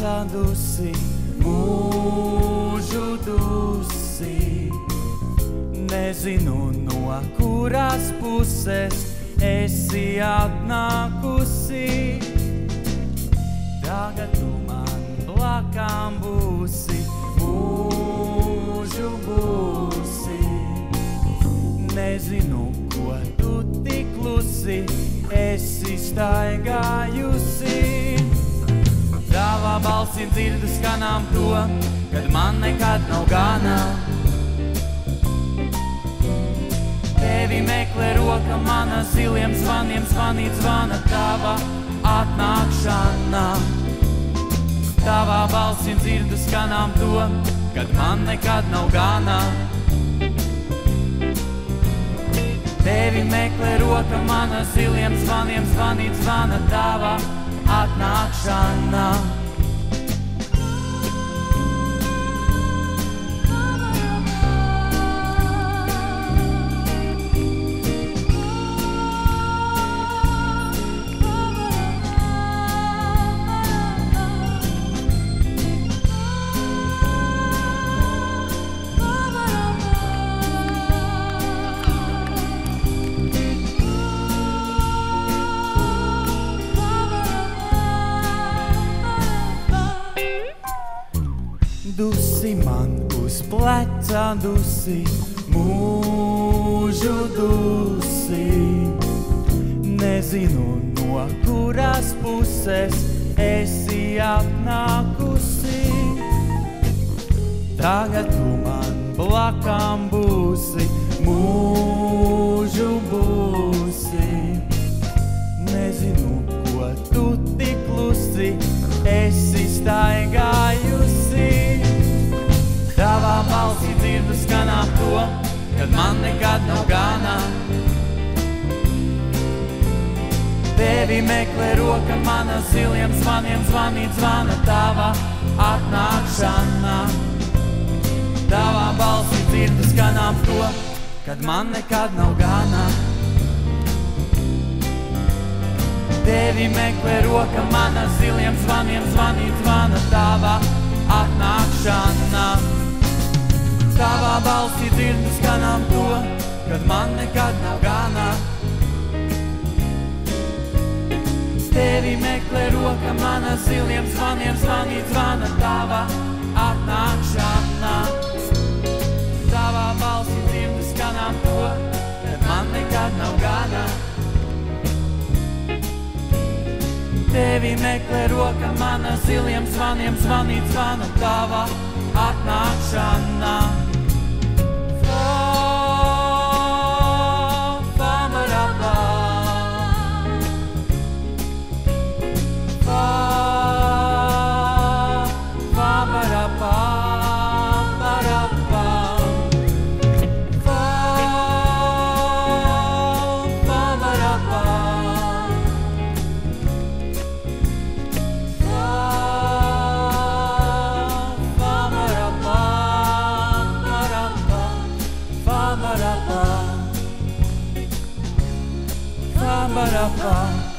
atradusi mūžu dusi. Nezinu, no kuras puses esi atnākusi. Tagad tu man blakām būsi, mūžu būsi. Nezinu, ko tu tik klusi esi staigājusi. Tavā balsī dzirdu skanām to, kad man nekad nav gana. Tevi meklē roka mana, ziliem zvaniem zvanīt zvana tava atnākšana. Tavā balsī dzirdu skanām to, kad man nekad nav gana. Tevi meklē roka mana, ziliem zvaniem zvanīt zvana tava atnākšana. Dusi man uz pleca dusi, mūžu dusi. Nezinu, no kuras puses esi atnākusi. Tagad tu man blakām būsi, mūžu būsi. Nezinu, ko tu tik klusi esi staigājusi. Tavā balsī dzirdu skanām to, kad man nekad nav gana. Tevi meklē roka mana, ziliem zvaniem zvanīt zvana tava atnākšana. Tavā balsī dzirdu skanām to, kad man nekad nav gana. Tevi meklē roka mana, ziliem zvaniem zvanīt zvana tava atnākšana. Tavā balsī dzirdu skanām to, kad man nekad nav gana. Tevi meklē roka mana, ziliem zvaniem zvanīt zvana tava atnākšana. Tavā balsī dzirdu skanām to, kad man nekad nav gana. Tevi meklē roka mana, ziliem zvaniem zvanīt zvana tava atnākšana. Ba-da-ba